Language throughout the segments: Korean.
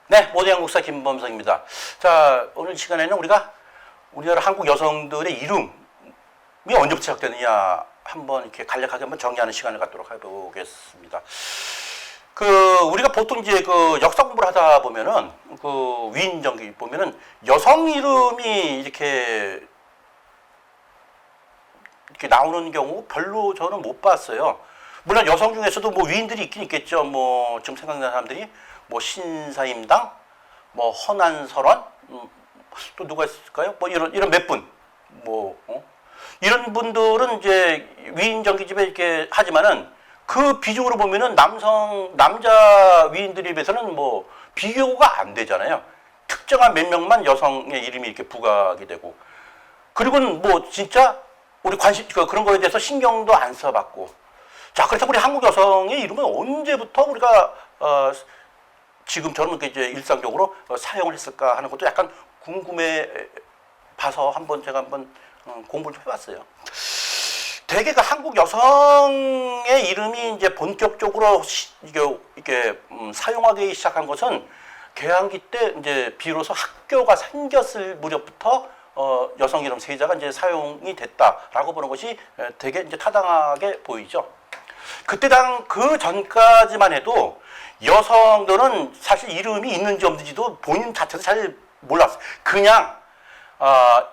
네, 모든 한국사 김범석입니다. 자, 오늘 시간에는 우리가 우리나라 한국 여성들의 이름이 언제부터 시작되느냐 한번 이렇게 간략하게 한번 정리하는 시간을 갖도록 해보겠습니다. 우리가 보통 이제 역사 공부를 하다 보면은 위인전기 보면은 여성 이름이 이렇게 나오는 경우 별로 저는 못 봤어요. 물론 여성 중에서도 뭐 위인들이 있긴 있겠죠. 뭐 지금 생각나는 사람들이 뭐 신사임당, 뭐 허난설원, 또 누가 있을까요? 뭐 이런 몇 분, 이런 분들은 이제 위인전기집에 이렇게 하지만은 그 비중으로 보면은 남자 위인들에 비해서는 뭐 비교가 안 되잖아요. 특정한 몇 명만 여성의 이름이 이렇게 부각이 되고, 그리고는 뭐 진짜 우리 그런 거에 대해서 신경도 안 써봤고, 자, 그래서 우리 한국 여성의 이름은 언제부터 우리가 지금처럼 이제 일상적으로 사용을 했을까 하는 것도 약간 궁금해 봐서 제가 한번 공부를 좀 해봤어요. 대개가 한국 여성의 이름이 이제 본격적으로 이게 사용하기 시작한 것은 개항기 때 이제 비로소 학교가 생겼을 무렵부터 여성 이름 세자가 이제 사용이 됐다라고 보는 것이 되게 이제 타당하게 보이죠. 그 전까지만 해도 여성들은 사실 이름이 있는지 없는지도 본인 자체도 잘 몰랐어요. 그냥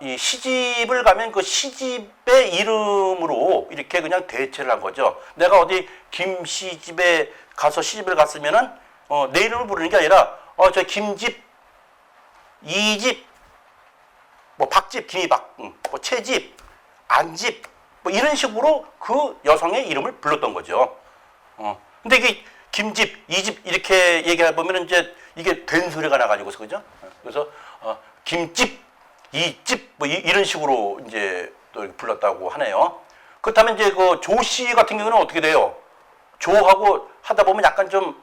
이 시집을 가면 그 시집의 이름으로 이렇게 그냥 대체를 한 거죠. 내가 어디 김씨집에 가서 시집을 갔으면은 내 이름을 부르는 게 아니라 저 김집, 이집, 뭐 박집, 김이박, 뭐 채집, 안집, 뭐 이런 식으로 그 여성의 이름을 불렀던 거죠. 근데 이게 김집, 이집 이렇게 얘기해 보면은 이제 이게 된 소리가 나가지고서 그죠? 그래서 김집, 이집 뭐 이런 식으로 이제 또 불렀다고 하네요. 그렇다면 이제 그 조씨 같은 경우는 어떻게 돼요? 조하고 하다 보면 약간 좀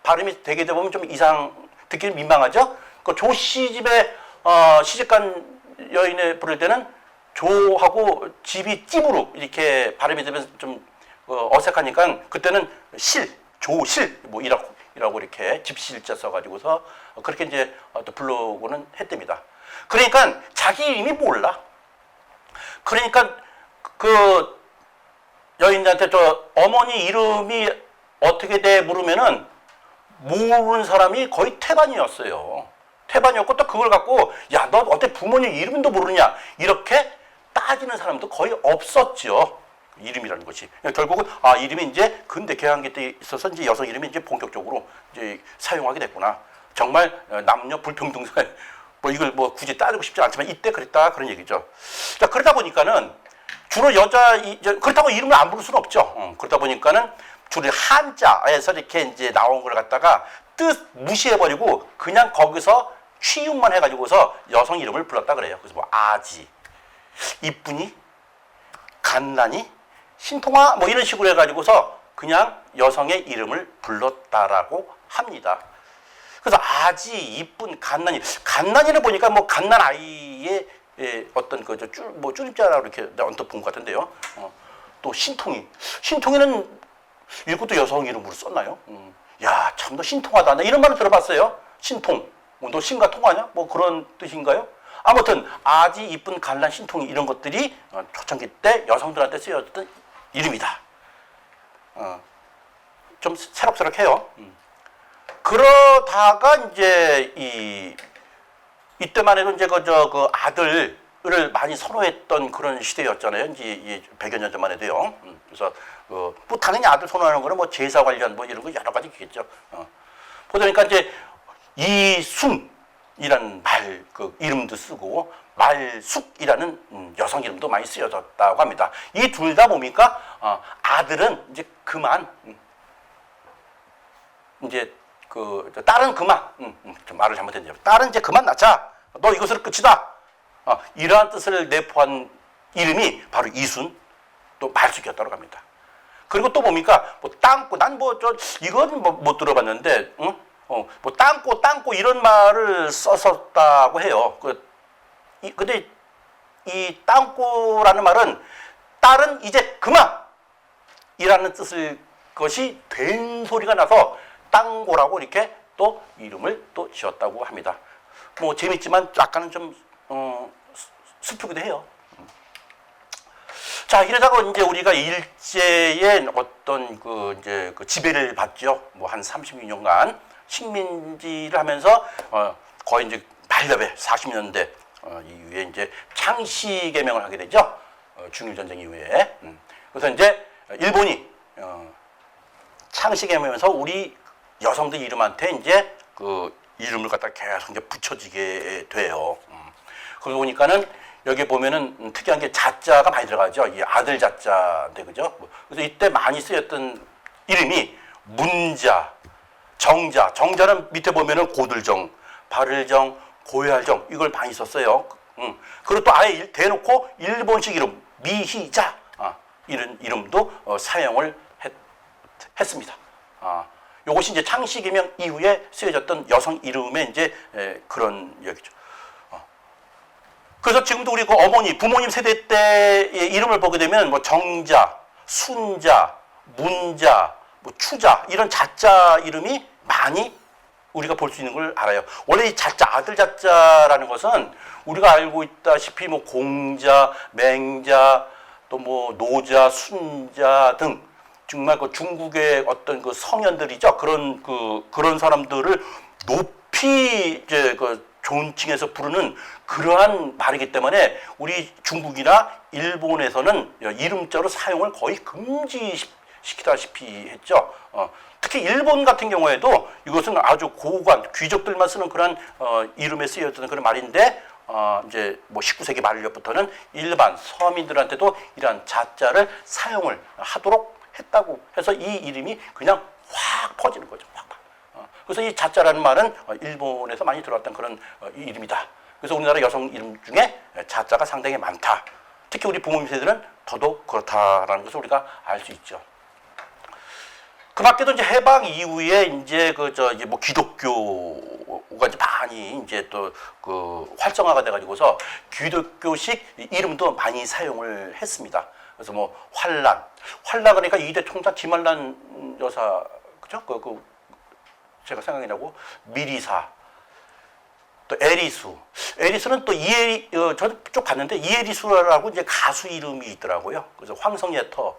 발음이 되게 되다 보면 좀 듣기 민망하죠? 그 조씨 집에 시집간 여인을 부를 때는 조하고 집이 찝으로 이렇게 발음이 되면 좀 어색하니까 그때는 조실 뭐 이라고 이렇게 집실자 써가지고서 그렇게 이제 또 부르고는 했답니다. 그러니까 자기 이름이 몰라. 그러니까 그 여인한테 저 어머니 이름이 어떻게 돼 물으면은 모르는 사람이 거의 태반이었어요. 태반이었고 또 그걸 갖고 야, 너 어때 부모님 이름도 모르냐 이렇게 따지는 사람도 거의 없었죠. 이름이라는 것이 결국은 이름이 이제 근대 개항기 때 있어서 이제 여성 이름이 이제 본격적으로 이제 사용하게 됐구나. 정말 남녀 불평등사 뭐 이걸 뭐 굳이 따지고 싶지 않지만 이때 그랬다 그런 얘기죠. 자, 그러다 보니까는 주로 그렇다고 이름을 안 부를 수는 없죠. 그러다 보니까는 주로 한자에서 이렇게 이제 나온 걸 갖다가 뜻 무시해버리고 그냥 거기서 취육만 해가지고서 여성 이름을 불렀다 그래요. 그래서 뭐 아지, 이쁜이, 갓난이, 신통아 뭐 이런 식으로 해가지고서 그냥 여성의 이름을 불렀다라고 합니다. 그래서 아지, 이쁜, 갓난이를 보니까 뭐 갓난 아이의 어떤 줄임자라고 이렇게 언뜻 본 것 같은데요. 또 신통이는 이것도 여성 이름으로 썼나요? 야, 참 너 신통하다. 나 이런 말을 들어봤어요. 신통. 너 신과 통하냐? 뭐 그런 뜻인가요? 아무튼 아지, 이쁜, 갓난, 신통이 이런 것들이 초창기 때 여성들한테 쓰여졌던 이름이다. 좀 새록새록해요. 그러다가 이제 이때만 해도 이제 그 아들을 많이 선호했던 그런 시대였잖아요. 이제 100여 년 전만 해도요. 그래서 뭐 당연히 아들 선호하는 거는 뭐 제사 관련 뭐 이런 거 여러 가지 있겠죠. 보니까 이제 이순이라는 이름도 쓰고 말숙이라는 여성 이름도 많이 쓰여졌다고 합니다. 이 둘 다 뭡니까? 아들은 이제 그만 이제 딸은 그만 말을 잘못했네요. 딸은 이제 그만 낳자. 너 이것으로 끝이다. 이러한 뜻을 내포한 이름이 바로 이순 또 말숙이었다고 합니다. 그리고 또 뭡니까? 뭐 땅고 이건 못 들어봤는데 뭐 땅고 이런 말을 썼었다고 해요. 근데 이 땅고라는 말은 딸은 이제 그만이라는 뜻을 것이 된 소리가 나서 땅고라고 이렇게 또 이름을 또 지었다고 합니다. 뭐 재밌지만 약간은 좀 슬프기도 해요. 자, 이러다가 이제 우리가 일제의 어떤 이제 지배를 받죠. 뭐 한 36년간 식민지를 하면서 거의 이제 반렵에 40년대 이후에 이제 창씨 개명을 하게 되죠. 중일 전쟁 이후에. 그래서 이제 일본이 창씨 개명하면서 우리 여성들 이름한테 이제 그 이름을 갖다 계속 이제 붙여지게 돼요. 그러고 보니까는 여기 보면은 특이한 게 자자가 많이 들어가죠. 이 아들 자자인데, 그죠? 그래서 이때 많이 쓰였던 이름이 문자, 정자. 정자는 밑에 보면은 고들정, 바를정, 고열정 이걸 많이 썼어요. 그리고 또 아예 대놓고 일본식 이름 미희자 이런 이름도 사용을 했습니다. 요것이 이제 창씨 개명 이후에 쓰여졌던 여성 이름의 이제 그런 얘기죠. 그래서 지금도 우리 그 어머니, 부모님 세대 때의 이름을 보게 되면 뭐 정자, 순자, 문자, 뭐 추자 이런 자자 이름이 많이 우리가 볼 수 있는 걸 알아요. 원래 이 자자, 아들 자자라는 것은 우리가 알고 있다시피 뭐 공자, 맹자, 또 뭐 노자, 순자 등 정말 그 중국의 어떤 그 성현들이죠. 그런 사람들을 높이 이제 그 존칭해서 부르는 그러한 말이기 때문에 우리 중국이나 일본에서는 이름자로 사용을 거의 금지시키다시피 했죠. 특히 일본 같은 경우에도 이것은 아주 고관 귀족들만 쓰는 그런 이름에 쓰였던 그런 말인데 이제 뭐 19세기 말부터는 일반 서민들한테도 이러한 자자를 사용을 하도록 했다고 해서 이 이름이 그냥 확 퍼지는 거죠. 확. 그래서 이 자자라는 말은 일본에서 많이 들어왔던 그런 이름이다. 그래서 우리나라 여성 이름 중에 자자가 상당히 많다. 특히 우리 부모님 세대는 더더욱 그렇다라는 것을 우리가 알 수 있죠. 그 밖에도 이제 해방 이후에 이제 이제 뭐 기독교가 이제 많이 이제 또 그 활성화가 돼가지고서 기독교식 이름도 많이 사용을 했습니다. 그래서 뭐 환란 그러니까 이대 총장 김환란 여사 그죠? 제가 생각이 나고 미리사 또 에리수는 또 저도 쭉 봤는데 이에리수라고 이제 가수 이름이 있더라고요. 그래서 황성예터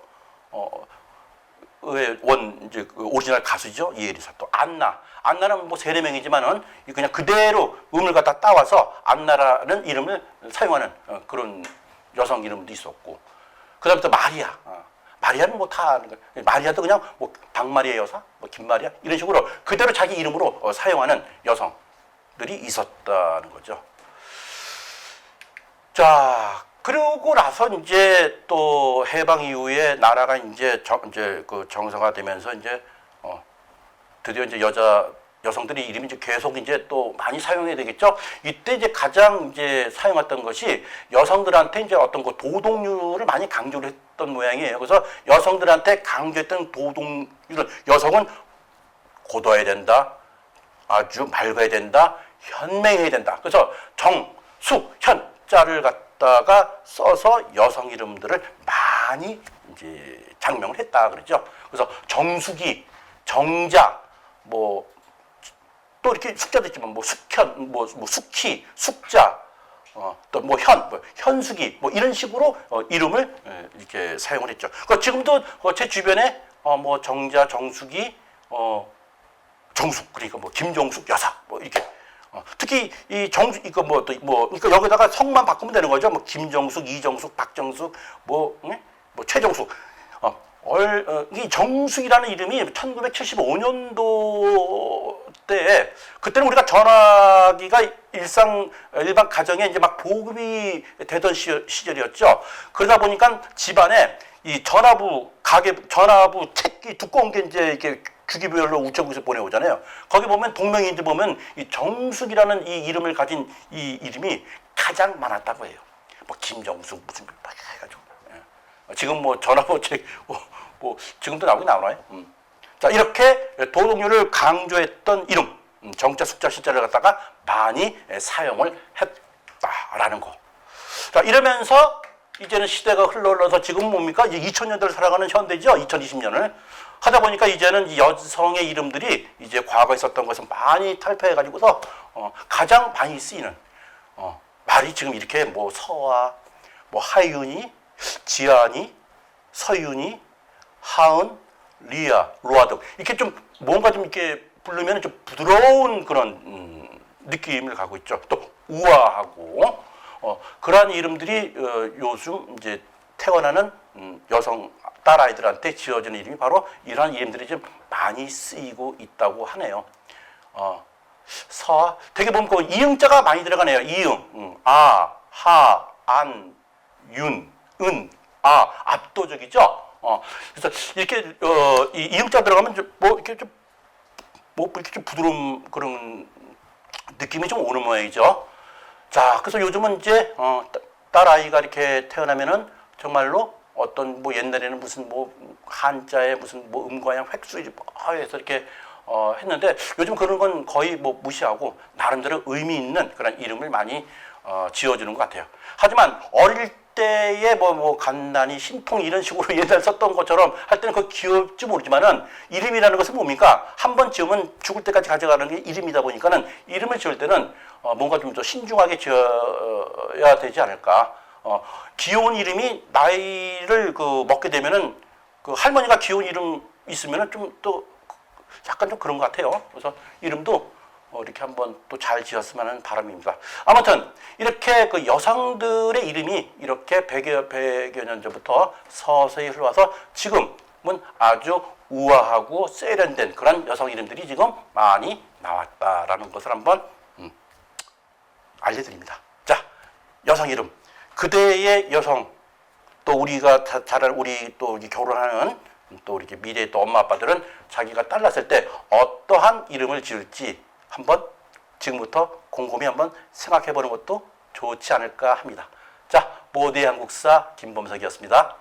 이제 그 오리지널 가수죠. 이에리사 또 안나는 뭐 세례명이지만은 그냥 그대로 음을 갖다 따와서 안나라는 이름을 사용하는 그런 여성 이름도 있었고 그다음에 또 마리아는 뭐 다 아는 거예요. 마리아도 그냥 뭐 박마리아 여사, 뭐 김마리아 이런 식으로 그대로 자기 이름으로 사용하는 여성들이 있었다는 거죠. 자, 그러고 나서 이제 또 해방 이후에 나라가 이제 그 정상화되면서 이제 드디어 이제 여성들이 이름이 이제 계속 이제 또 많이 사용해야 되겠죠. 이때 이제 가장 이제 사용했던 것이 여성들한테 이제 어떤 그 도덕률을 많이 강조를 했던 모양이에요. 그래서 여성들한테 강조했던 도덕률은 여성은 고도해야 된다, 아주 맑아야 된다, 현명해야 된다. 그래서 정, 수, 현자를 갖다가 써서 여성 이름들을 많이 이제 장명을 했다 그러죠. 그래서 정숙이, 정자, 뭐 또 이렇게 숙자도 있지만 뭐 숙현, 뭐 숙희, 숙자, 또 뭐 현숙이 뭐 이런 식으로 이름을 이렇게 사용을 했죠. 지금도 제 주변에 뭐 정자, 정숙이, 정숙 그러니까 뭐 김정숙 여사 뭐 이렇게 특히 이 정숙 이거 그러니까 여기다가 성만 바꾸면 되는 거죠. 뭐 김정숙, 이정숙, 박정숙, 뭐 최정숙. 이 정숙이라는 이름이 1975년도 때 그때는 우리가 전화기가 일반 가정에 이제 막 보급이 되던 시절이었죠. 그러다 보니까 집안에 이 전화부 책기 두꺼운 게 이제 이렇게 주기별로 우체국에서 보내오잖아요. 거기 보면 동명이인들 보면 이 정숙이라는 이 이름을 가진 이 이름이 가장 많았다고 해요. 뭐 김정숙 무슨 막 해가지고. 지금 뭐 전화번호 책 뭐 지금도 나오나요? 자, 이렇게 도덕률을 강조했던 이름 정자, 숙자, 시자를 갖다가 많이 사용을 했다라는 거. 자, 이러면서 이제는 시대가 흘러서 지금 뭡니까? 이제 2000년대를 살아가는 현대죠. 2020년을. 하다 보니까 이제는 이 여성의 이름들이 이제 과거에 있었던 것을 많이 탈피해가지고서 가장 많이 쓰이는 말이 지금 이렇게 뭐 서아, 뭐 하윤이, 지안이, 서윤이, 하은, 리아, 로아 등 이렇게 좀 뭔가 좀 이렇게 부르면 좀 부드러운 그런 느낌을 갖고 있죠. 또 우아하고 그러한 이름들이 요즘 이제 태어나는 여성 딸아이들한테 지어지는 이름이 바로 이러한 이름들이 좀 많이 쓰이고 있다고 하네요. 서 되게 보면 그 이응자가 많이 들어가네요. 이응, 아, 하, 안, 윤, 은, 압도적이죠. 그래서 이렇게 이 이응자 들어가면 좀 뭐 이렇게 좀 뭐 이렇게 좀 부드러운 그런 느낌이 좀 오는 모양이죠. 자, 그래서 요즘은 이제 딸 아이가 이렇게 태어나면은 정말로 어떤 뭐 옛날에는 무슨 뭐 한자에 무슨 뭐 음과양 획수지 뭐 해서 이렇게 했는데 요즘 그런 건 거의 뭐 무시하고 나름대로 의미 있는 그런 이름을 많이 지어주는 것 같아요. 하지만 어릴 때에 뭐 간단히 신통 이런 식으로 옛날 썼던 것처럼 할 때는 그거 귀엽지 모르지만은 이름이라는 것은 뭡니까? 한 번 지으면 죽을 때까지 가져가는 게 이름이다 보니까는 이름을 지을 때는 뭔가 좀 더 신중하게 지어야 되지 않을까. 귀여운 이름이 나이를 먹게 되면은 그 할머니가 귀여운 이름 있으면은 좀 또 약간 좀 그런 것 같아요. 그래서 이름도 이렇게 한번 또 잘 지었으면 하는 바람입니다. 아무튼 이렇게 그 여성들의 이름이 이렇게 100여 년 전부터 서서히 흘러와서 지금은 아주 우아하고 세련된 그런 여성 이름들이 지금 많이 나왔다라는 것을 한번 알려드립니다. 자, 여성 이름. 그대의 여성, 또 우리가 잘 우리 또 결혼하는 또 이렇게 미래의 또 엄마 아빠들은 자기가 딸 낳았을 때 어떠한 이름을 지을지 한번 지금부터 곰곰이 한번 생각해 보는 것도 좋지 않을까 합니다. 자, 모두의 한국사 김범석이었습니다.